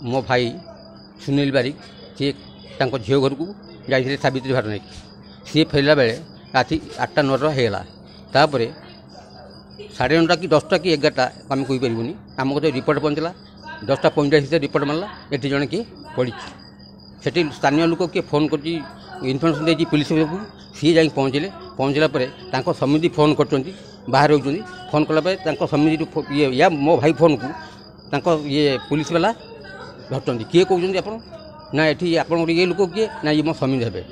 मो भाई सुनील बारिक सी झील घर को जाते सावित्री भार नहीं सी फेरला बेले राति 8टा 9 होगा तापर 9:30 कि 10टा कि 11टा आम कहीपरूनी आम को रिपोर्ट पहुँचला 10टा 45 रिपोर्ट मारला एटी जन किए पड़ी से स्थानीय लोक किए फोन कर इनफर्मेशन देती पुलिस को सी जा पहुँचला समिति फोन कर बाहर होती फोन कलापर समिति या मो भाई फोन को ये पुलिस वाला धरती किए कहते आप ना ये आप ये लोक किए ना ये मो समिति हे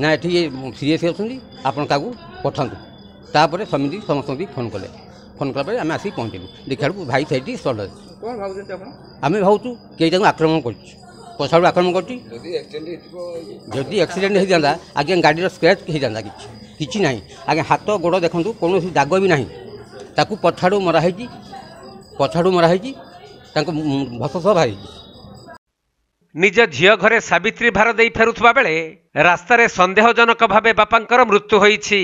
ना ये सीरीयस अच्छी आपड़ क्या पठातु तापर समिति समस्त फोन कले फोन कलापर आम आसिक पहुँचलु देखा भाई सही स्टल आम भावुँ कई आक्रमण कर पछाड़ आक्रमण करदी एक्सीडेंट हो जाता आगे गाड़ी स्क्रैच हो जाता कि ना आगे हाथ गोड़ देखूँ कौन दाग भी ना ताकू पछाड़ू मराही भस बाहरी निज झील घरे सावित्री भार दे फेरुवा बेले रास्तार सन्देहजनक भावे बापांकर मृत्यु होईछि।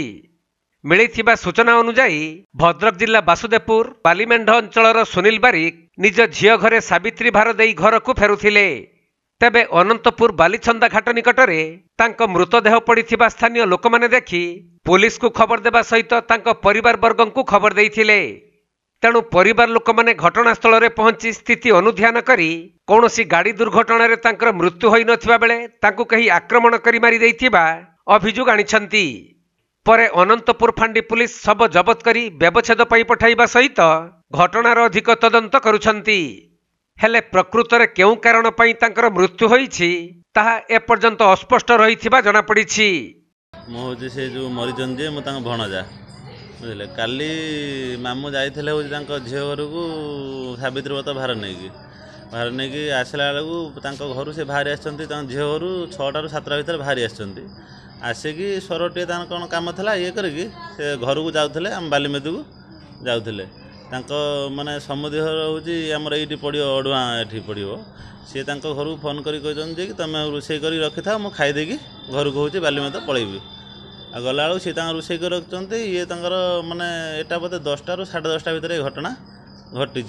मिलिथिबा सूचना अनुसार भद्रक जिला बासुदेवपुर बालीमेंढ अंचलर सुनील बारिक निज झील घरे सावित्री भार दे घर को फेरुथिले तेबे अनंतपुर बालीछंदा घाट निकटरे तांको मृतदेह पड़िथिबा स्थानीय लोक माने देखि पुलिस को खबर देबा सहित तांको परिवार वर्गं को खबर देइथिले। तेणु परिवार लोक माने घटनास्थल रे पहुंची स्थिति अनुध्यान करी कौनसी गाड़ी दुर्घटना रे तांकर मृत्यु होई नथिबा बेले तांको कही आक्रमण करी मारी देइथिबा अभियोग आनिछंती। परे अनंतपुर फांडी पुलिस सब जबत करी व्यवच्छेद पई पठाइबा सहित घटनार अधिक तदंत करुछंती। हेले प्रकृत रे केउ कारण पई तांकर मृत्यु होईछि ताहा एपर्यंत अस्पष्ट रहिथिबा जणा पड़िछि। मो होजे से जो मरिजन जे मो तांग भणजा बुझले काली मामू जाइथिले हो तांको झियो घर को सावित्री व्रत भार नहीं कि आसला बेलू तांको घर से बाहरी आछंती तांको झियो घर 6टा ରୁ 7ଟା भितर बाहरी आछंती आसिकी सरटे तान कौन कम था ये करके से घर को जाऊे आम बालीमेद को जाऊे माने समुद्र हूँ आमर ये पड़ो अड़ुआ ये पड़ो सी घर को फोन कर तुम रोसे कर रखी था मुझे खाईदेकी घर को हूँ बालीमेद पलैबी आ गला सी रोसे कर रखते ये माने एटा बोधे 10टा ରୁ 10:30 भितर घटना घटी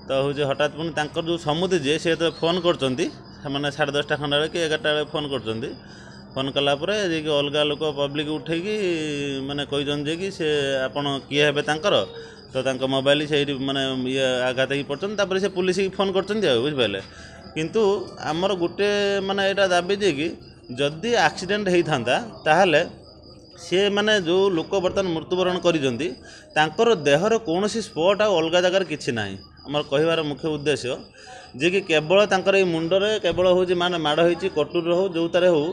तो हूँ हठात पुणी जो समुद्र जी सी तो फोन कर मैंने 10:30 खंडा कि 11टा फोन कर फोन कलापर जे कि अलग लोक पब्लिक उठेकी माने कहते कि से आपन किए हे तो मोबाइल से माने ये आघात ही पड़ते से पुलिस की फोन कर बुझिपारे किंतु आमर गोटे माने यहाँ दाबी जे कि जदि एक्सीडेंट होता ताहले सी माने जो लोक बर्तमान मृत्युवरण कर देहर कौन स्पॉट आ अलग जगार किसी ना आमर कहार मुख्य उद्देश्य जे कि केवल तांकर मुंडरे केवल हूँ माने माड़ होती कटुर हो जो तार हो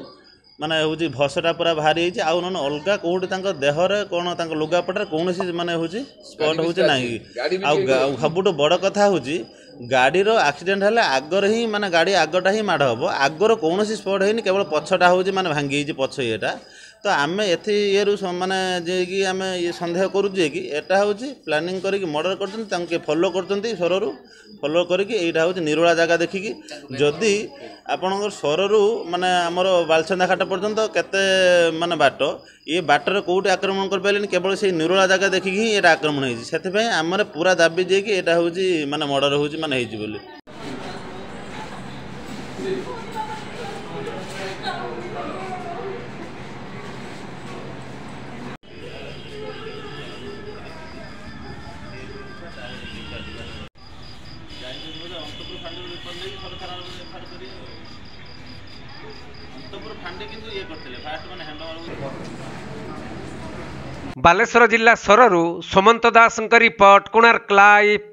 माने हूँ भसटा पूरा बाहरी होती आउ न अलग कौटी देहरे कौन लुगापटे कौन माने हूँ स्पॉट हूँ ना सबुठ बड़ कथा हूँ गाड़ी एक्सीडेंट है आगर ही माने गाड़ी आगटा ही माड़ हम आगर कौन स्पॉट है केवल पछटा हूँ माने भांगी पछ येटा तो आम ये माने जे कि आम ये सन्देह करुचे कि यहाँ हूँ प्लानिंग करके मर्डर कर फॉलो कर सररू फॉलो करके यहाँ हूँ निरोला जगह देखिकी जदि आपणकर सररू माने आमर बालछंदा घाट पर्यंत केते माने बाट ये बाटर कौटी आक्रमण कर पारे केवल से निरोला जगह देखिकी ही यहाँ आक्रमण होती आमर पूरा दाबी जे कि यहाँ हूँ माने मर्डर हूँ माने बोली बालेश्वर जिला सररू सुमंत दास रिपोर्ट कोणार्क लाइव।